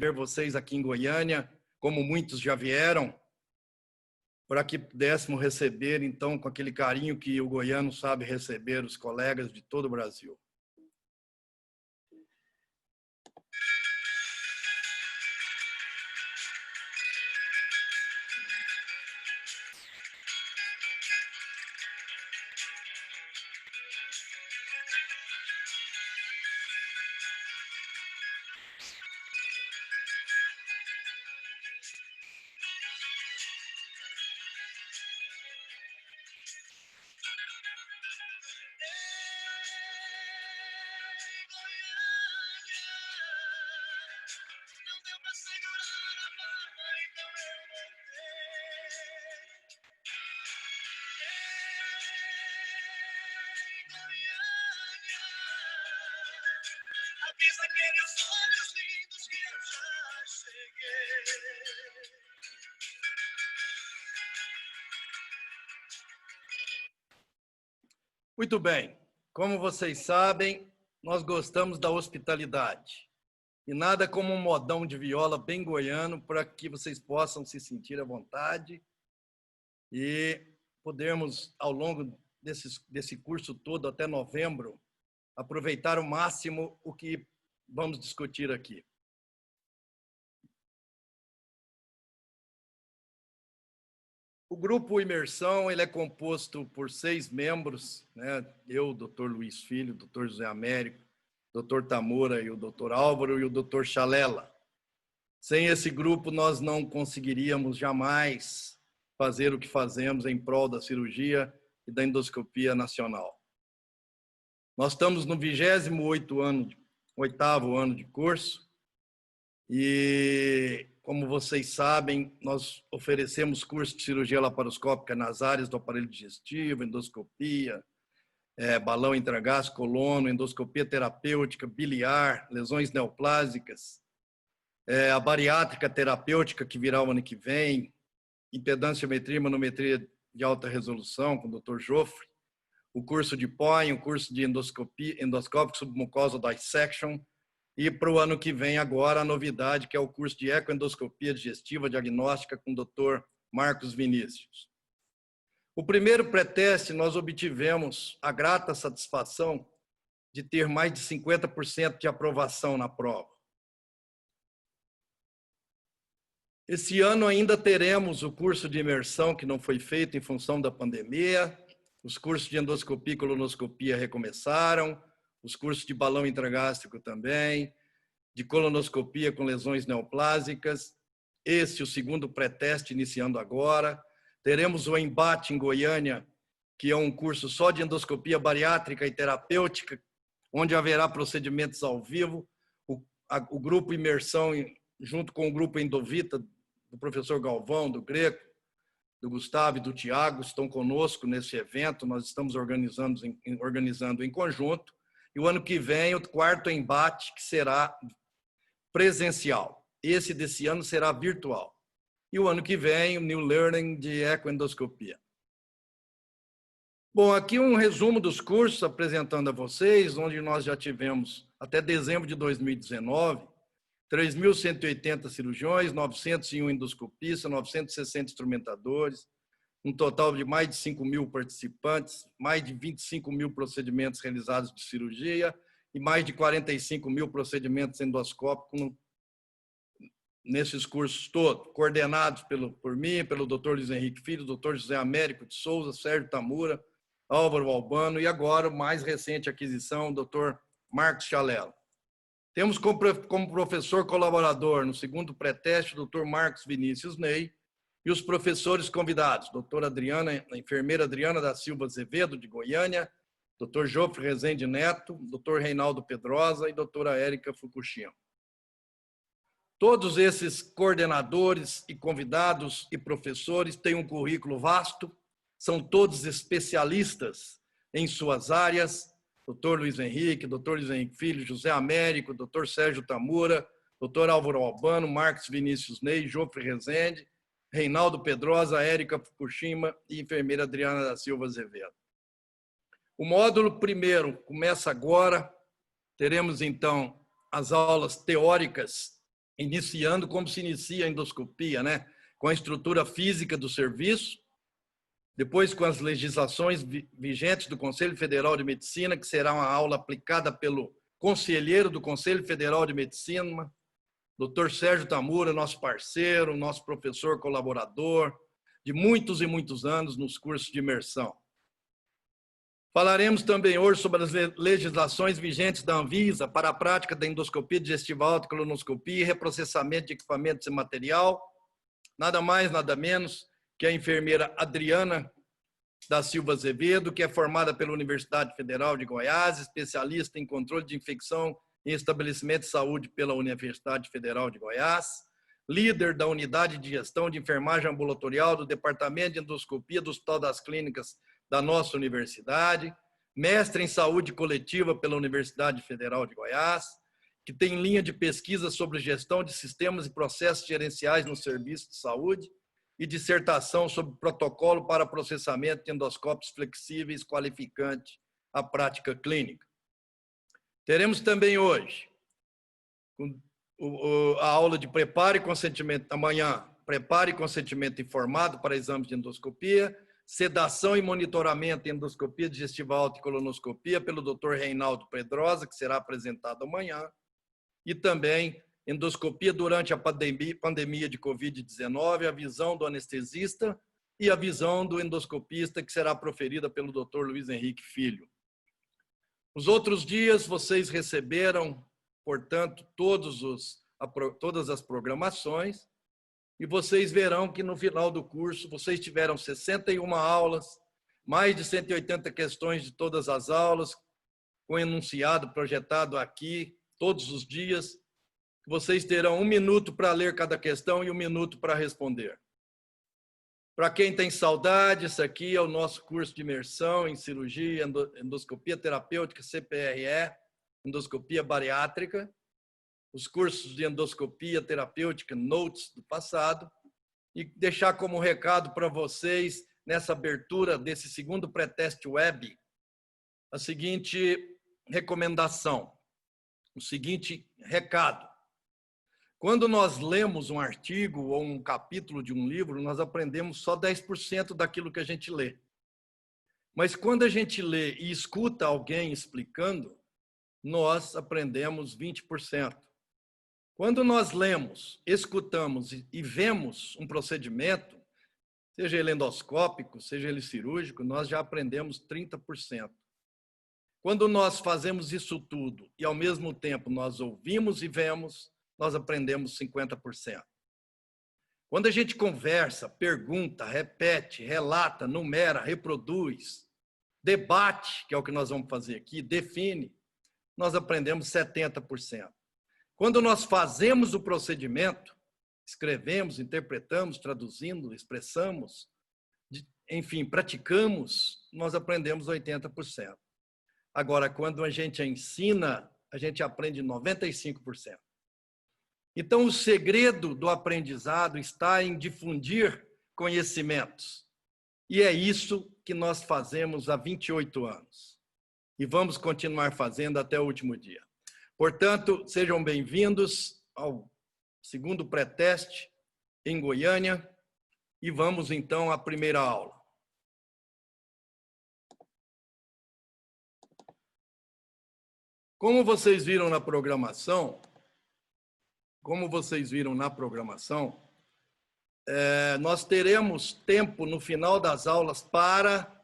receber vocês aqui em Goiânia, como muitos já vieram, para que pudéssemos receber, então, com aquele carinho que o goiano sabe receber os colegas de todo o Brasil. Avisa aqueles olhos lindos que eu já cheguei. Muito bem. Como vocês sabem, nós gostamos da hospitalidade. E nada como um modão de viola bem goiano para que vocês possam se sentir à vontade e podermos, ao longo desse curso todo, até novembro, aproveitar ao máximo o que vamos discutir aqui. O grupo Imersão ele é composto por 6 membros, né? Eu, Dr. Luiz Filho, Dr. José Américo, Dr. Tamura e o Dr. Álvaro e o Dr. Chalela. Sem esse grupo, nós não conseguiríamos jamais fazer o que fazemos em prol da cirurgia e da endoscopia nacional. Nós estamos no 28º ano de curso e, como vocês sabem, nós oferecemos curso de cirurgia laparoscópica nas áreas do aparelho digestivo, endoscopia, balão intragástrico, colono, endoscopia terapêutica, biliar, lesões neoplásicas, a bariátrica terapêutica que virá o ano que vem, impedanciometria e manometria de alta resolução com o Dr. Joffre, o curso de POEM, o curso de endoscópico submucosal dissection, e para o ano que vem agora a novidade, que é o curso de ecoendoscopia digestiva diagnóstica com o Dr. Marcos Vinícius. O primeiro pré-teste nós obtivemos a grata satisfação de ter mais de 50% de aprovação na prova. Esse ano ainda teremos o curso de imersão que não foi feito em função da pandemia, os cursos de endoscopia e colonoscopia recomeçaram, os cursos de balão intragástrico também, de colonoscopia com lesões neoplásicas. Esse é o segundo pré-teste iniciando agora. Teremos o embate em Goiânia, que é um curso só de endoscopia bariátrica e terapêutica, onde haverá procedimentos ao vivo. O grupo Imersão, junto com o grupo Endovita, do professor Galvão, do Greco, do Gustavo e do Tiago, estão conosco nesse evento. Nós estamos organizando em conjunto. E o ano que vem, o quarto embate, que será presencial. Esse desse ano será virtual. E o ano que vem, o New Learning de ecoendoscopia. Bom, aqui um resumo dos cursos apresentando a vocês, onde nós já tivemos, até dezembro de 2019, 3.180 cirurgiões, 901 endoscopistas, 960 instrumentadores, um total de mais de 5.000 participantes, mais de 25.000 procedimentos realizados de cirurgia e mais de 45.000 procedimentos endoscópicos nesses cursos todos, coordenados por mim, pelo Dr. Luiz Henrique Filho, Dr. José Américo de Souza, Sérgio Tamura, Álvaro Albano e agora, mais recente aquisição, o Dr. Marcos Chalela. Temos como professor colaborador no segundo pré-teste o Dr. Marcos Vinícius Ney e os professores convidados, doutora Adriana, a enfermeira Adriana da Silva Azevedo, de Goiânia, Dr. Joffre Rezende Neto, Dr. Reinaldo Pedrosa e doutora Érica Fukushima. Todos esses coordenadores e convidados e professores têm um currículo vasto, são todos especialistas em suas áreas, Dr. Luiz Henrique, Dr. Luiz Henrique Filho, José Américo, Dr. Sérgio Tamura, Dr. Álvaro Albano, Marcos Vinícius Ney, Joffre Rezende, Reinaldo Pedrosa, Érica Fukushima e enfermeira Adriana da Silva Azevedo. O módulo primeiro começa agora. Teremos, então, as aulas teóricas iniciando como se inicia a endoscopia, né? Com a estrutura física do serviço, depois com as legislações vigentes do Conselho Federal de Medicina, que será uma aula aplicada pelo conselheiro do Conselho Federal de Medicina, Dr. Sérgio Tamura, nosso parceiro, nosso professor colaborador, de muitos e muitos anos nos cursos de imersão. Falaremos também hoje sobre as legislações vigentes da Anvisa para a prática da endoscopia digestiva alta, colonoscopia e reprocessamento de equipamentos e material. Nada mais, nada menos que a enfermeira Adriana da Silva Azevedo, que é formada pela Universidade Federal de Goiás, especialista em controle de infecção em estabelecimento de saúde pela Universidade Federal de Goiás, líder da Unidade de Gestão de Enfermagem Ambulatorial do Departamento de Endoscopia do Hospital das Clínicas da nossa universidade, mestre em saúde coletiva pela Universidade Federal de Goiás, que tem linha de pesquisa sobre gestão de sistemas e processos gerenciais no serviço de saúde e dissertação sobre protocolo para processamento de endoscópios flexíveis qualificante à prática clínica. Teremos também hoje a aula de preparo e consentimento, amanhã, preparo e consentimento informado para exames de endoscopia, sedação e monitoramento em endoscopia digestiva alta e colonoscopia pelo Dr. Reinaldo Pedrosa, que será apresentado amanhã, e também endoscopia durante a pandemia de Covid-19, a visão do anestesista e a visão do endoscopista, que será proferida pelo Dr. Luiz Henrique Filho. Os outros dias vocês receberam, portanto, todas as programações, e vocês verão que no final do curso vocês tiveram 61 aulas, mais de 180 questões de todas as aulas, com enunciado projetado aqui todos os dias. Vocês terão 1 minuto para ler cada questão e 1 minuto para responder. Para quem tem saudade, isso aqui é o nosso curso de imersão em cirurgia, endoscopia terapêutica, CPRE, endoscopia bariátrica, os cursos de endoscopia terapêutica, notes do passado, e deixar como recado para vocês, nessa abertura desse segundo pré-teste web, a seguinte recomendação, o seguinte recado. Quando nós lemos um artigo ou um capítulo de um livro, nós aprendemos só 10% daquilo que a gente lê. Mas quando a gente lê e escuta alguém explicando, nós aprendemos 20%. Quando nós lemos, escutamos e vemos um procedimento, seja ele endoscópico, seja ele cirúrgico, nós já aprendemos 30%. Quando nós fazemos isso tudo e, ao mesmo tempo, nós ouvimos e vemos, nós aprendemos 50%. Quando a gente conversa, pergunta, repete, relata, numera, reproduz, debate, que é o que nós vamos fazer aqui, define, nós aprendemos 70%. Quando nós fazemos o procedimento, escrevemos, interpretamos, traduzindo, expressamos, enfim, praticamos, nós aprendemos 80%. Agora, quando a gente ensina, a gente aprende 95%. Então, o segredo do aprendizado está em difundir conhecimentos. E é isso que nós fazemos há 28 anos. E vamos continuar fazendo até o último dia. Portanto, sejam bem-vindos ao segundo pré-teste em Goiânia e vamos então à primeira aula. Como vocês viram na programação, nós teremos tempo no final das aulas para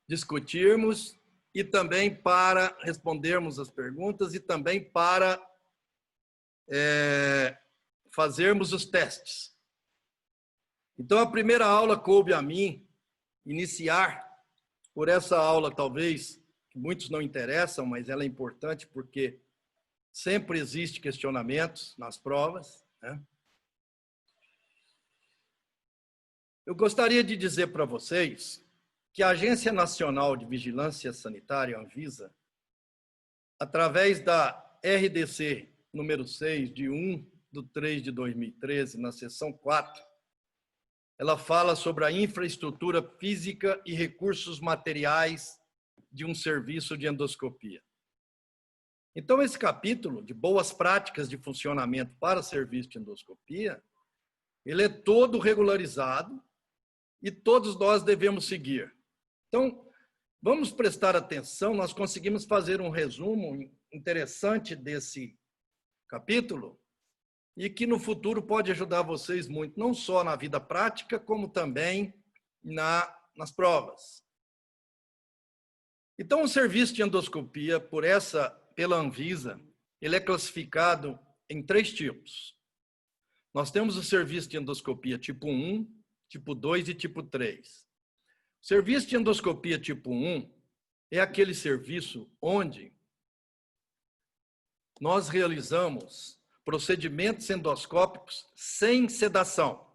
discutirmos e também para respondermos as perguntas e também para fazermos os testes. Então, a primeira aula coube a mim iniciar por essa aula, talvez, que muitos não interessam, mas ela é importante porque sempre existe questionamentos nas provas, né? Eu gostaria de dizer para vocês que a Agência Nacional de Vigilância Sanitária, Anvisa, através da RDC número 6, de 1/3/2013, na seção 4, ela fala sobre a infraestrutura física e recursos materiais de um serviço de endoscopia. Então, esse capítulo de boas práticas de funcionamento para serviço de endoscopia, ele é todo regularizado e todos nós devemos seguir. Então, vamos prestar atenção, nós conseguimos fazer um resumo interessante desse capítulo e que no futuro pode ajudar vocês muito, não só na vida prática, como também nas provas. Então, o serviço de endoscopia, pela Anvisa, ele é classificado em 3 tipos. Nós temos o serviço de endoscopia tipo 1, tipo 2 e tipo 3. O serviço de endoscopia tipo 1 é aquele serviço onde nós realizamos procedimentos endoscópicos sem sedação,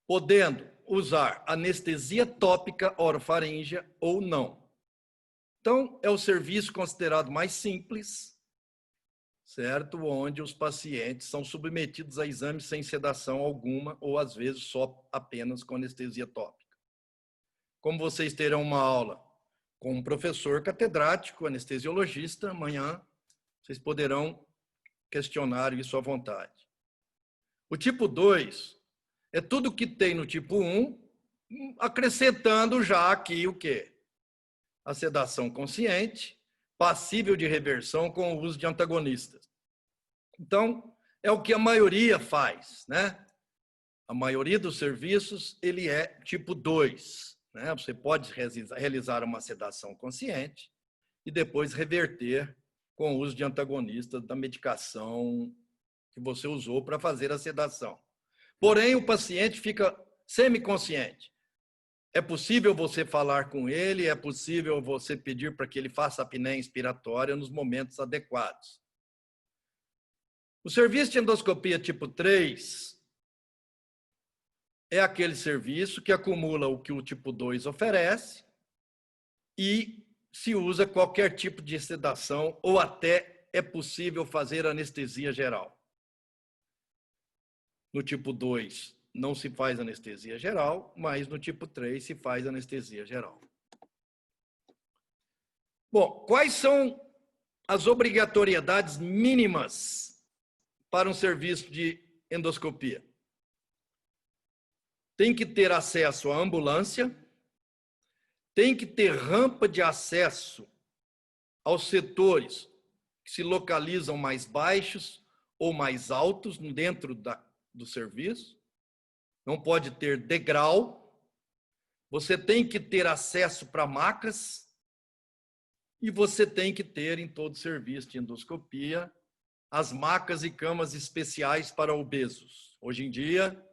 podendo usar anestesia tópica orofaríngea ou não. Então, é o serviço considerado mais simples, certo? Onde os pacientes são submetidos a exames sem sedação alguma ou, às vezes, só apenas com anestesia tópica. Como vocês terão uma aula com um professor catedrático, anestesiologista, amanhã vocês poderão questionar isso à vontade. O tipo 2 é tudo que tem no tipo 1, acrescentando já aqui o quê? A sedação consciente, passível de reversão com o uso de antagonistas. Então, é o que a maioria faz, né? A maioria dos serviços, ele é tipo 2, né? Você pode realizar uma sedação consciente e depois reverter com o uso de antagonistas da medicação que você usou para fazer a sedação. Porém, o paciente fica semiconsciente. É possível você falar com ele, é possível você pedir para que ele faça a apneia inspiratória nos momentos adequados. O serviço de endoscopia tipo 3 é aquele serviço que acumula o que o tipo 2 oferece e se usa qualquer tipo de sedação ou até é possível fazer anestesia geral. No tipo 2, não se faz anestesia geral, mas no tipo 3 se faz anestesia geral. Bom, quais são as obrigatoriedades mínimas para um serviço de endoscopia? Tem que ter acesso à ambulância, tem que ter rampa de acesso aos setores que se localizam mais baixos ou mais altos dentro do serviço. Não pode ter degrau, você tem que ter acesso para macas e você tem que ter em todo serviço de endoscopia as macas e camas especiais para obesos. Hoje em dia,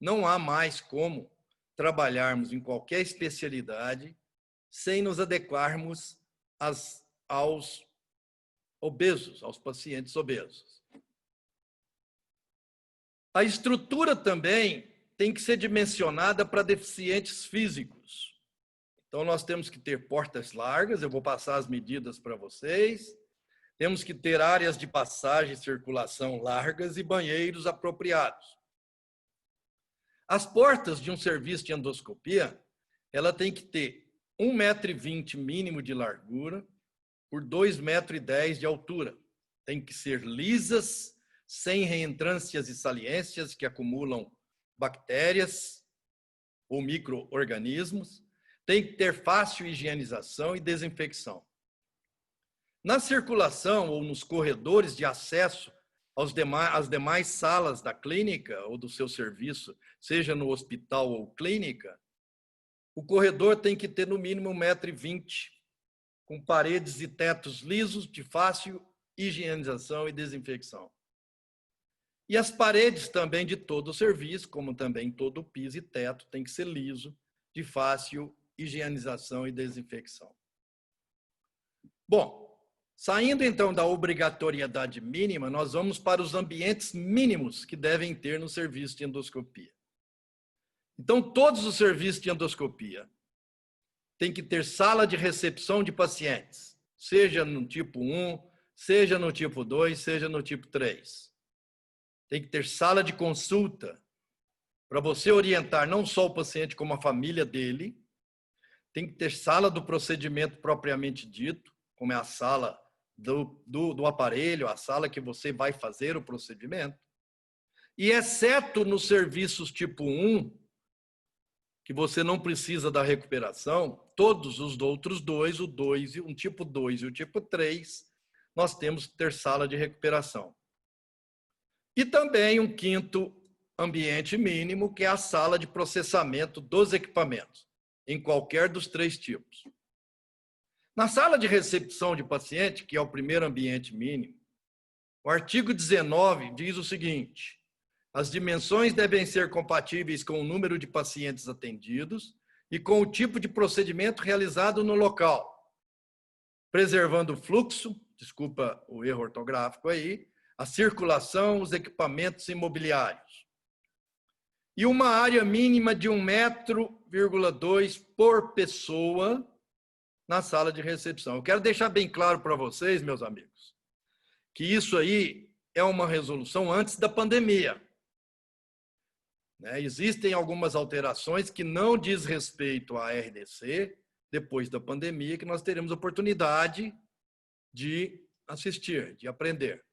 não há mais como trabalharmos em qualquer especialidade sem nos adequarmos aos obesos, aos pacientes obesos. A estrutura também tem que ser dimensionada para deficientes físicos. Então, nós temos que ter portas largas, eu vou passar as medidas para vocês. Temos que ter áreas de passagem e circulação largas e banheiros apropriados. As portas de um serviço de endoscopia, ela tem que ter 1,20 m mínimo de largura por 2,10 m de altura. Tem que ser lisas, sem reentrâncias e saliências que acumulam bactérias ou micro-organismos, tem que ter fácil higienização e desinfecção. Na circulação ou nos corredores de acesso às demais salas da clínica ou do seu serviço, seja no hospital ou clínica, o corredor tem que ter no mínimo 1,20 m, com paredes e tetos lisos de fácil higienização e desinfecção. E as paredes também de todo o serviço, como também todo o piso e teto, tem que ser liso, de fácil higienização e desinfecção. Bom, saindo então da obrigatoriedade mínima, nós vamos para os ambientes mínimos que devem ter no serviço de endoscopia. Então, todos os serviços de endoscopia têm que ter sala de recepção de pacientes, seja no tipo 1, seja no tipo 2, seja no tipo 3. Tem que ter sala de consulta para você orientar não só o paciente, como a família dele. Tem que ter sala do procedimento propriamente dito, como é a sala do aparelho, a sala que você vai fazer o procedimento. E exceto nos serviços tipo 1, que você não precisa da recuperação, todos os outros dois, um tipo 2 e o tipo 3, nós temos que ter sala de recuperação. E também um quinto ambiente mínimo, que é a sala de processamento dos equipamentos, em qualquer dos 3 tipos. Na sala de recepção de paciente, que é o primeiro ambiente mínimo, o artigo 19 diz o seguinte: as dimensões devem ser compatíveis com o número de pacientes atendidos e com o tipo de procedimento realizado no local, preservando o fluxo, desculpa o erro ortográfico aí, a circulação, os equipamentos imobiliários. E uma área mínima de 1,2 m por pessoa na sala de recepção. Eu quero deixar bem claro para vocês, meus amigos, que isso aí é uma resolução antes da pandemia. Existem algumas alterações que não diz respeito à RDC, depois da pandemia, que nós teremos oportunidade de assistir, de aprender.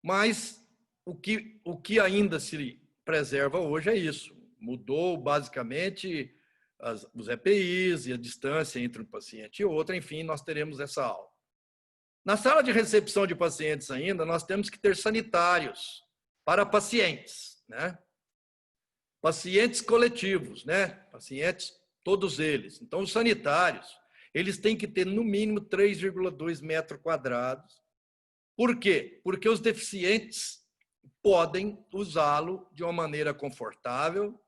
Mas o que ainda se preserva hoje é isso. Mudou basicamente os EPIs e a distância entre um paciente e outro, enfim, nós teremos essa aula. Na sala de recepção de pacientes ainda, nós temos que ter sanitários para pacientes, Pacientes coletivos, Pacientes, todos eles. Então, os sanitários, eles têm que ter no mínimo 3,2 metros quadrados. Por quê? Porque os deficientes podem usá-lo de uma maneira confortável,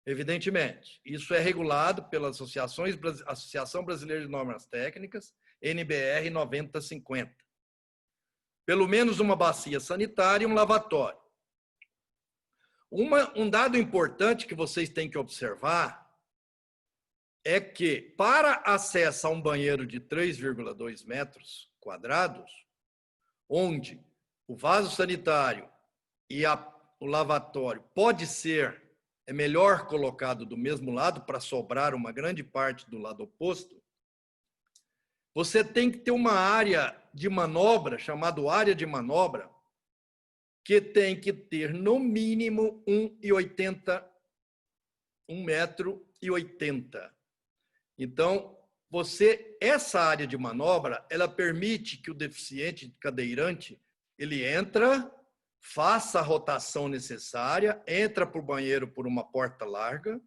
evidentemente. Isso é regulado pela Associação Brasileira de Normas Técnicas, NBR 9050. Pelo menos uma bacia sanitária e um lavatório. Um dado importante que vocês têm que observar é que, para acesso a um banheiro de 3,2 metros quadrados, onde o vaso sanitário e o lavatório é melhor colocado do mesmo lado para sobrar uma grande parte do lado oposto, você tem que ter uma área de manobra, chamada área de manobra, que tem que ter no mínimo 1,80 m. Então, essa área de manobra, ela permite que o deficiente cadeirante, ele entra, faça a rotação necessária, entra para o banheiro por uma porta larga,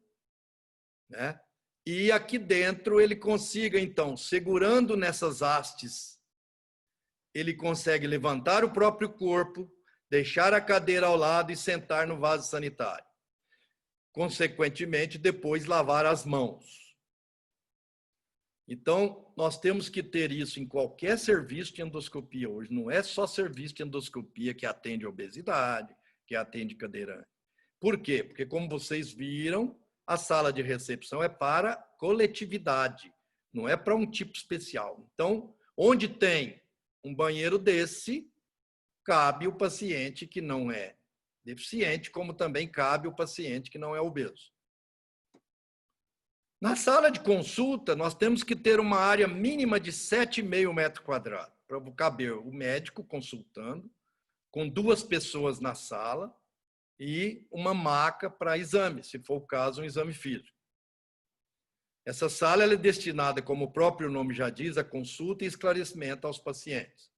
e aqui dentro ele consiga, então, segurando nessas hastes, ele consegue levantar o próprio corpo, deixar a cadeira ao lado e sentar no vaso sanitário. Consequentemente, depois lavar as mãos. Então, nós temos que ter isso em qualquer serviço de endoscopia hoje. Não é só serviço de endoscopia que atende obesidade, que atende cadeirante. Por quê? Porque, como vocês viram, a sala de recepção é para coletividade, não é para um tipo especial. Então, onde tem um banheiro desse, cabe o paciente que não é deficiente, como também cabe o paciente que não é obeso. Na sala de consulta, nós temos que ter uma área mínima de 7,5 metros quadrados, para caber o médico consultando, com 2 pessoas na sala e uma maca para exame, se for o caso, um exame físico. Essa sala é destinada, como o próprio nome já diz, a consulta e esclarecimento aos pacientes.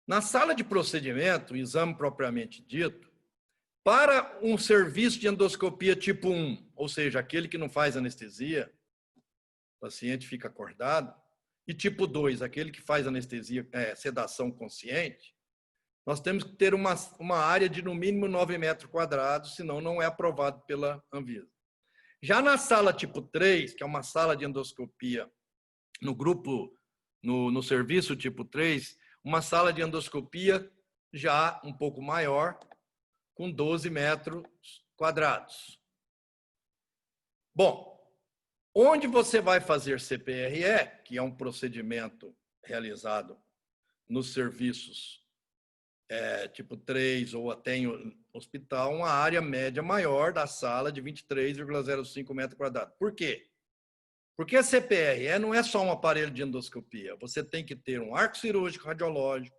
Na sala de procedimento, o exame propriamente dito, para um serviço de endoscopia tipo 1, ou seja, aquele que não faz anestesia, o paciente fica acordado, e tipo 2, aquele que faz anestesia, sedação consciente, nós temos que ter uma área de no mínimo 9 metros quadrados, senão não é aprovado pela Anvisa. Já na sala tipo 3, que é uma sala de endoscopia no serviço tipo 3, uma sala de endoscopia já um pouco maior, com 12 metros quadrados. Bom, onde você vai fazer CPRE, que é um procedimento realizado nos serviços tipo 3 ou até em hospital, uma área média maior da sala de 23,05 metros quadrados. Por quê? Porque a CPRE não é só um aparelho de endoscopia. Você tem que ter um arco cirúrgico radiológico,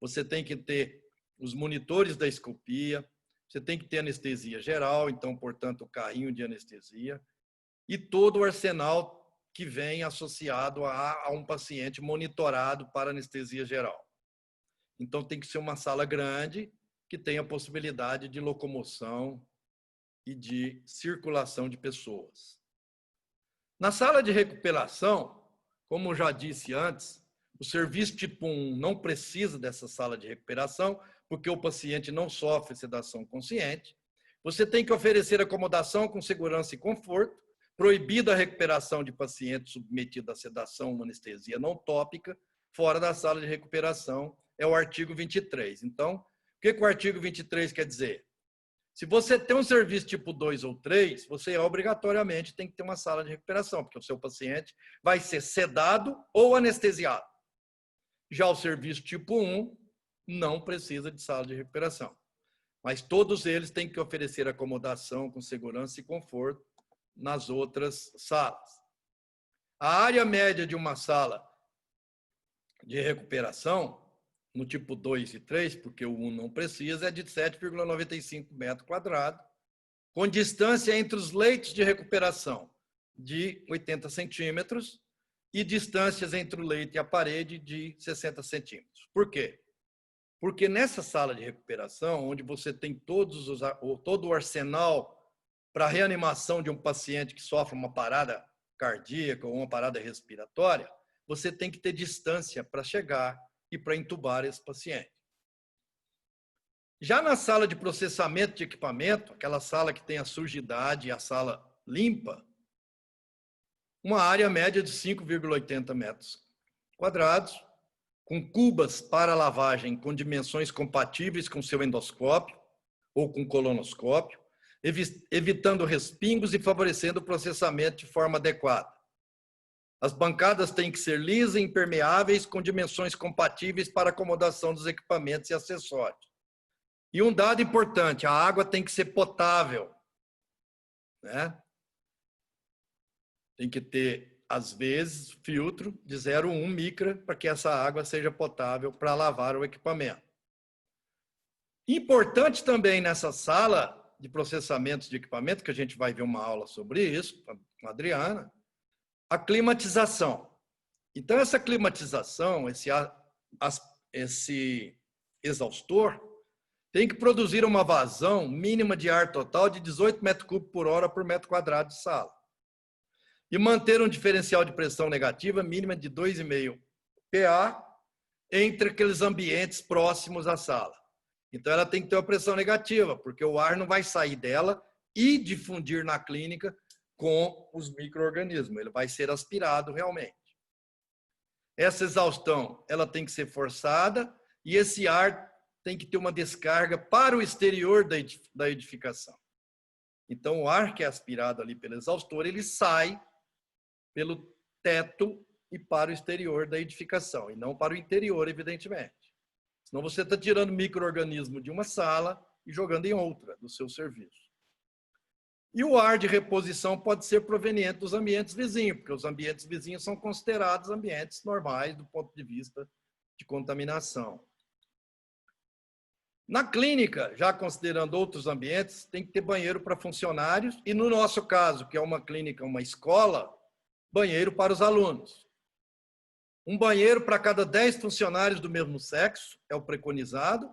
você tem que ter os monitores da escopia, você tem que ter anestesia geral, então, portanto, o carrinho de anestesia, e todo o arsenal que vem associado a um paciente monitorado para anestesia geral. Então, tem que ser uma sala grande que tenha possibilidade de locomoção e de circulação de pessoas. Na sala de recuperação, como já disse antes, o serviço tipo 1 não precisa dessa sala de recuperação, porque o paciente não sofre sedação consciente. Você tem que oferecer acomodação com segurança e conforto, proibida a recuperação de pacientes submetidos à sedação ou anestesia não tópica, fora da sala de recuperação, é o artigo 23. Então, o que o artigo 23 quer dizer? Se você tem um serviço tipo 2 ou 3, você obrigatoriamente tem que ter uma sala de recuperação, porque o seu paciente vai ser sedado ou anestesiado. Já o serviço tipo 1 não precisa de sala de recuperação. Mas todos eles têm que oferecer acomodação com segurança e conforto nas outras salas. A área média de uma sala de recuperação, no tipo 2 e 3, porque o 1 não precisa, é de 7,95 metros quadrados, com distância entre os leitos de recuperação de 80 centímetros e distâncias entre o leito e a parede de 60 centímetros. Por quê? Porque nessa sala de recuperação, onde você tem todo o arsenal para a reanimação de um paciente que sofre uma parada cardíaca ou uma parada respiratória, você tem que ter distância para chegar e para entubar esse paciente. Já na sala de processamento de equipamento, aquela sala que tem a sujidade e a sala limpa, uma área média de 5,80 metros quadrados, com cubas para lavagem com dimensões compatíveis com seu endoscópio ou com colonoscópio, evitando respingos e favorecendo o processamento de forma adequada. As bancadas têm que ser lisas e impermeáveis, com dimensões compatíveis para acomodação dos equipamentos e acessórios. E um dado importante, a água tem que ser potável, né? Tem que ter, às vezes, filtro de 0,1 micra para que essa água seja potável para lavar o equipamento. Importante também nessa sala de processamento de equipamento, que a gente vai ver uma aula sobre isso, com a Adriana, a climatização. Então, essa climatização, esse exaustor, tem que produzir uma vazão mínima de ar total de 18 metros cúbicos por hora por metro quadrado de sala. E manter um diferencial de pressão negativa mínima de 2,5 PA entre aqueles ambientes próximos à sala. Então, ela tem que ter uma pressão negativa, porque o ar não vai sair dela e difundir na clínica com os micro-organismos. Ele vai ser aspirado realmente. Essa exaustão, ela tem que ser forçada e esse ar tem que ter uma descarga para o exterior da edificação. Então, o ar que é aspirado ali pelo exaustor, ele sai pelo teto e para o exterior da edificação, e não para o interior, evidentemente. Senão você está tirando micro-organismo de uma sala e jogando em outra do seu serviço. E o ar de reposição pode ser proveniente dos ambientes vizinhos, porque os ambientes vizinhos são considerados ambientes normais do ponto de vista de contaminação. Na clínica, já considerando outros ambientes, tem que ter banheiro para funcionários e, no nosso caso, que é uma clínica, uma escola, banheiro para os alunos. Um banheiro para cada 10 funcionários do mesmo sexo é o preconizado,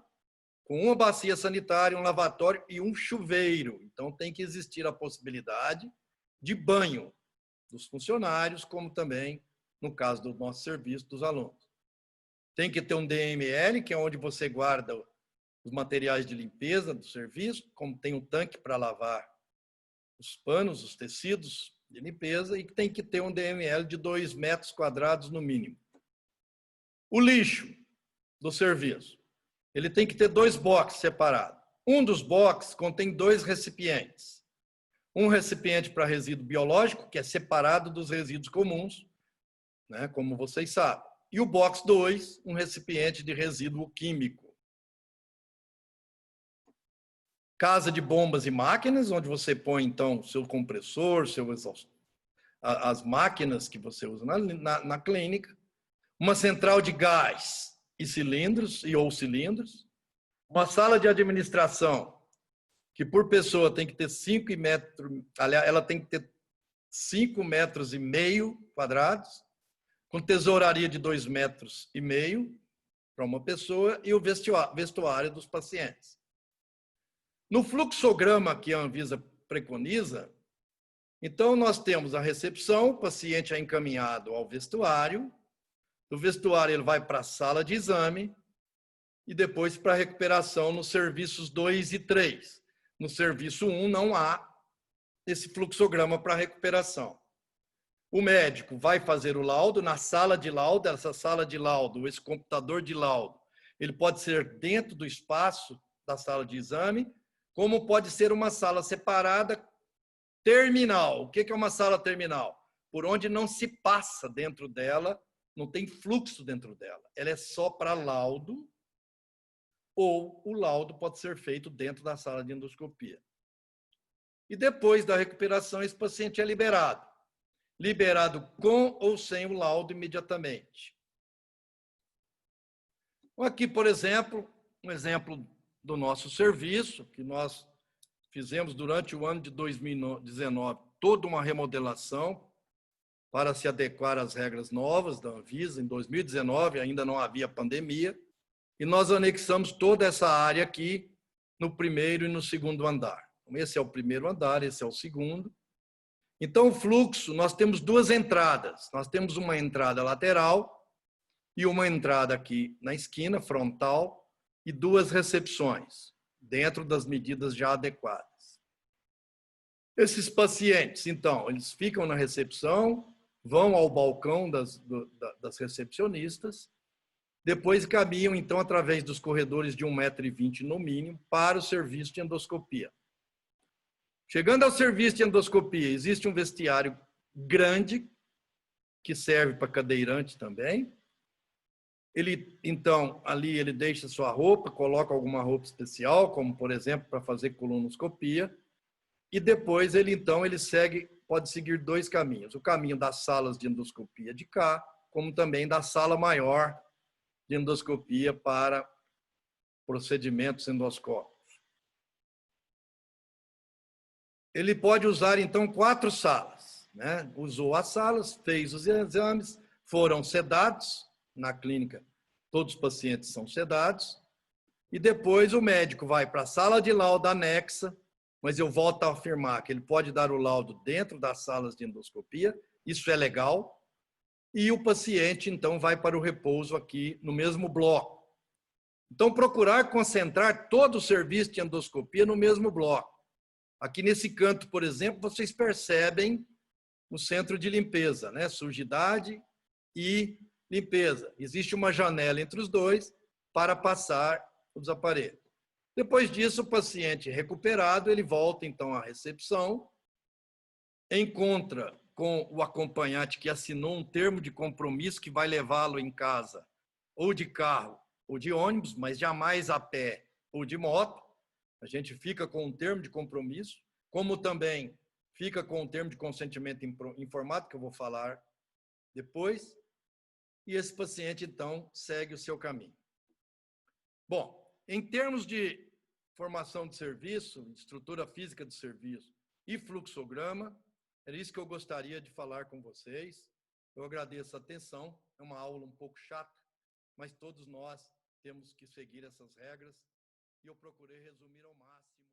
com uma bacia sanitária, um lavatório e um chuveiro. Então, tem que existir a possibilidade de banho dos funcionários, como também, no caso do nosso serviço, dos alunos. Tem que ter um DML, que é onde você guarda os materiais de limpeza do serviço, como tem um tanque para lavar os panos, os tecidos de limpeza, e tem que ter um DML de 2 metros quadrados no mínimo. O lixo do serviço. Ele tem que ter 2 boxes separados. Um dos boxes contém 2 recipientes. Um recipiente para resíduo biológico, que é separado dos resíduos comuns, né, como vocês sabem. E o box 2, um recipiente de resíduo químico. Casa de bombas e máquinas, onde você põe, então, seu compressor, seu exaustor. as máquinas que você usa na clínica, uma central de gás e cilindros, ou cilindros, uma sala de administração, que por pessoa tem que ter 5 metros, aliás, ela tem que ter 5,5 metros quadrados, com tesouraria de 2,5 metros para uma pessoa e o vestuário dos pacientes. No fluxograma que a Anvisa preconiza, então nós temos a recepção, o paciente é encaminhado ao vestuário, do vestuário ele vai para a sala de exame e depois para a recuperação nos serviços 2 e 3. No serviço 1 não há esse fluxograma para recuperação. O médico vai fazer o laudo na sala de laudo, essa sala de laudo, esse computador de laudo, ele pode ser dentro do espaço da sala de exame, como pode ser uma sala separada terminal. O que é uma sala terminal? Por onde não se passa dentro dela, não tem fluxo dentro dela. Ela é só para laudo, ou o laudo pode ser feito dentro da sala de endoscopia. E depois da recuperação, esse paciente é liberado. Liberado com ou sem o laudo imediatamente. Aqui, por exemplo, um exemplo do nosso serviço, que nós fizemos durante o ano de 2019, toda uma remodelação para se adequar às regras novas da Anvisa. Em 2019, ainda não havia pandemia, e nós anexamos toda essa área aqui no primeiro e no segundo andar. Esse é o primeiro andar, esse é o segundo. Então, o fluxo, nós temos 2 entradas. Nós temos uma entrada lateral e uma entrada aqui na esquina, frontal, e 2 recepções, dentro das medidas já adequadas. Esses pacientes, então, eles ficam na recepção, vão ao balcão das recepcionistas, depois caminham, então, através dos corredores de 1,20 m no mínimo, para o serviço de endoscopia. Chegando ao serviço de endoscopia, existe um vestiário grande, que serve para cadeirante também. Ele, então, ali ele deixa sua roupa, coloca alguma roupa especial, como, por exemplo, para fazer colonoscopia, e depois ele, então, pode seguir 2 caminhos. O caminho das salas de endoscopia de cá, como também da sala maior de endoscopia para procedimentos endoscópicos. Ele pode usar, então, 4 salas, né? Usou as salas, fez os exames, foram sedados na clínica. Todos os pacientes são sedados. E depois o médico vai para a sala de laudo anexa, mas eu volto a afirmar que ele pode dar o laudo dentro das salas de endoscopia, isso é legal. E o paciente, então, vai para o repouso aqui no mesmo bloco. Então, procurar concentrar todo o serviço de endoscopia no mesmo bloco. Aqui nesse canto, por exemplo, vocês percebem o centro de limpeza, né? Sujidade e limpeza. Existe uma janela entre os dois para passar os aparelhos. Depois disso, o paciente recuperado, ele volta então à recepção, encontra com o acompanhante que assinou um termo de compromisso que vai levá-lo em casa, ou de carro, ou de ônibus, mas jamais a pé ou de moto. A gente fica com um termo de compromisso, como também fica com um termo de consentimento informado, que eu vou falar depois, e esse paciente, então, segue o seu caminho. Bom, em termos de formação de serviço, estrutura física de serviço e fluxograma, era isso que eu gostaria de falar com vocês. Eu agradeço a atenção, é uma aula um pouco chata, mas todos nós temos que seguir essas regras, e eu procurei resumir ao máximo.